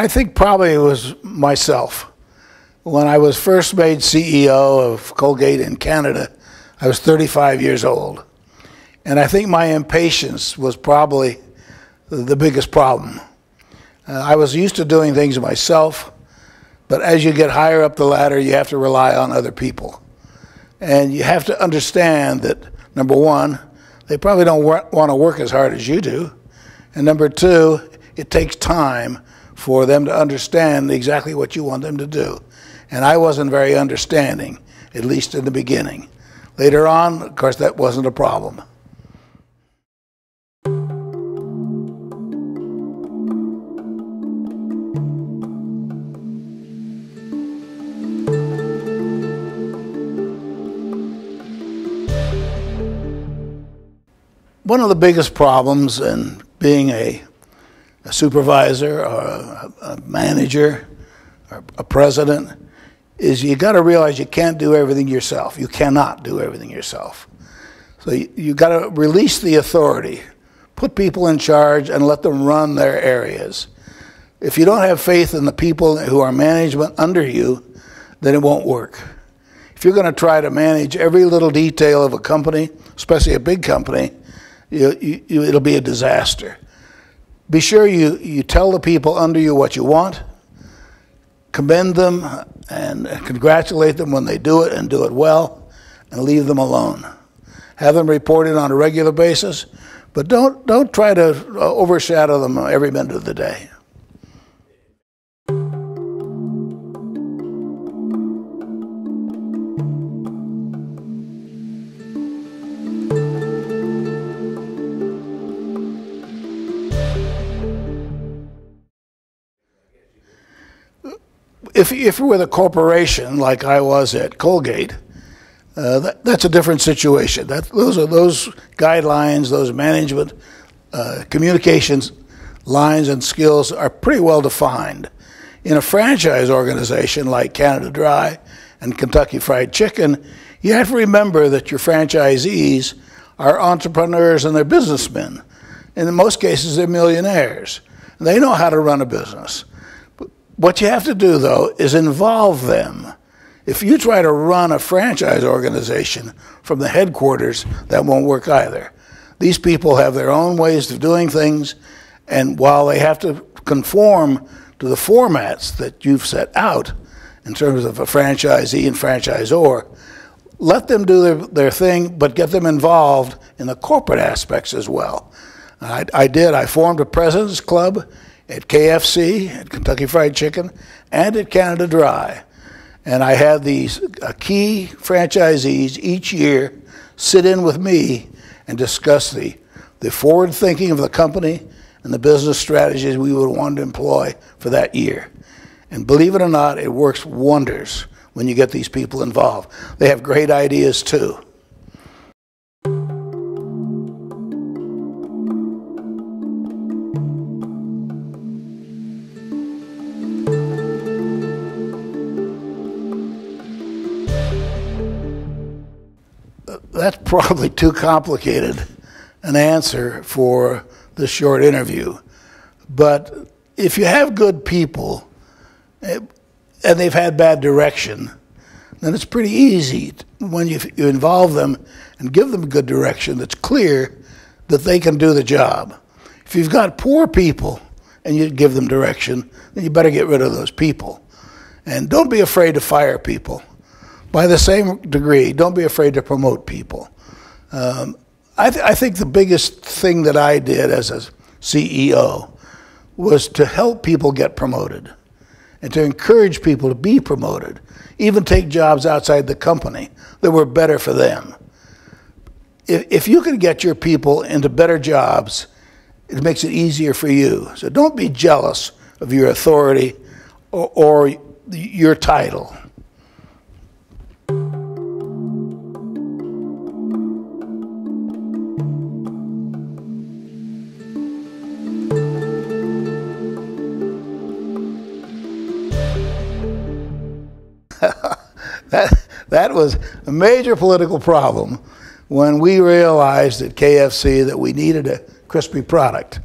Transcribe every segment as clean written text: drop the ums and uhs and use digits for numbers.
I think probably it was myself. When I was first made CEO of Colgate in Canada, I was 35 years old. And I think my impatience was probably the biggest problem. I was used to doing things myself, but as you get higher up the ladder, you have to rely on other people. And you have to understand that, number one, they probably don't want to work as hard as you do. And number two, it takes time for them to understand exactly what you want them to do. And I wasn't very understanding, at least in the beginning. Later on, of course, that wasn't a problem. One of the biggest problems in being a supervisor or a manager or a president is you got to realize you can't do everything yourself. You cannot do everything yourself. So you got to release the authority, put people in charge and let them run their areas. If you don't have faith in the people who are management under you, then it won't work. If you're going to try to manage every little detail of a company, especially a big company, it'll be a disaster. Be sure you tell the people under you what you want, commend them and congratulate them when they do it and do it well, and leave them alone. Have them report it on a regular basis, but don't try to overshadow them every minute of the day. If you're with a corporation like I was at Colgate, that's a different situation. Those guidelines, those management communications lines and skills are pretty well defined. In a franchise organization like Canada Dry and Kentucky Fried Chicken, you have to remember that your franchisees are entrepreneurs and they're businessmen. And in most cases, they're millionaires. They know how to run a business. What you have to do, though, is involve them. If you try to run a franchise organization from the headquarters, that won't work either. These people have their own ways of doing things, and while they have to conform to the formats that you've set out in terms of a franchisee and franchisor, let them do their thing, but get them involved in the corporate aspects as well. I formed a President's Club at KFC, at Kentucky Fried Chicken, and at Canada Dry. And I had these key franchisees each year sit in with me and discuss the forward thinking of the company and the business strategies we would want to employ for that year. And believe it or not, it works wonders when you get these people involved. They have great ideas too. That's probably too complicated an answer for this short interview. But if you have good people and they've had bad direction, then it's pretty easy when you involve them and give them good direction that's clear that they can do the job. If you've got poor people and you give them direction, then you better get rid of those people. And don't be afraid to fire people. By the same degree, don't be afraid to promote people. I think the biggest thing that I did as a CEO was to help people get promoted and to encourage people to be promoted, even take jobs outside the company that were better for them. If you can get your people into better jobs, it makes it easier for you. So don't be jealous of your authority or your title. That was a major political problem when we realized at KFC that we needed a crispy product.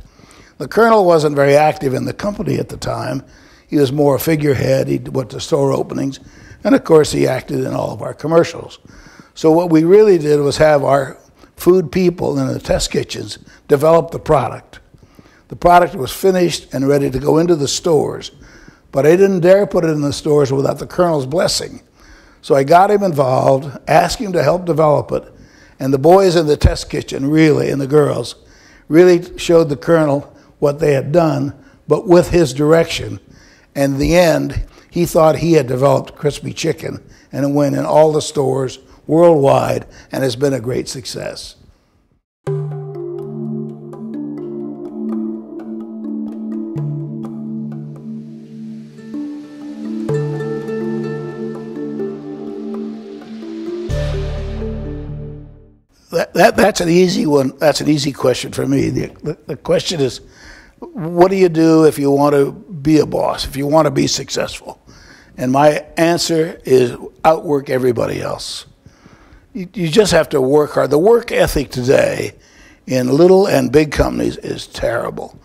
The colonel wasn't very active in the company at the time. He was more a figurehead. He went to store openings. And, of course, he acted in all of our commercials. So what we really did was have our food people in the test kitchens develop the product. The product was finished and ready to go into the stores. But I didn't dare put it in the stores without the colonel's blessing. So I got him involved, asked him to help develop it. And the boys in the test kitchen really, and the girls, really showed the colonel what they had done, but with his direction. And in the end, he thought he had developed crispy chicken, and it went in all the stores worldwide and has been a great success. That's an easy one. That's an easy question for me. The question is, what do you do if you want to be a boss, if you want to be successful? And my answer is outwork everybody else. You just have to work hard. The work ethic today in little and big companies is terrible.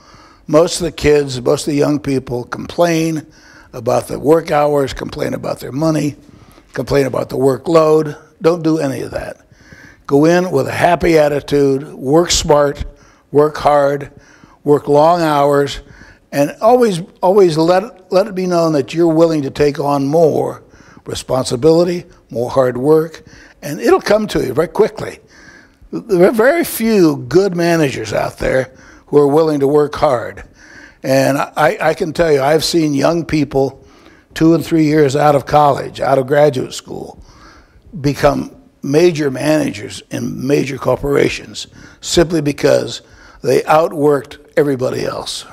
Most of the kids, most of the young people complain about the work hours, complain about their money, complain about the workload. Don't do any of that. Go in with a happy attitude, work smart, work hard, work long hours, and always let it be known that you're willing to take on more responsibility, more hard work, and it'll come to you very quickly. There are very few good managers out there who are willing to work hard. And I can tell you, I've seen young people 2 and 3 years out of college, out of graduate school, become major managers in major corporations simply because they outworked everybody else.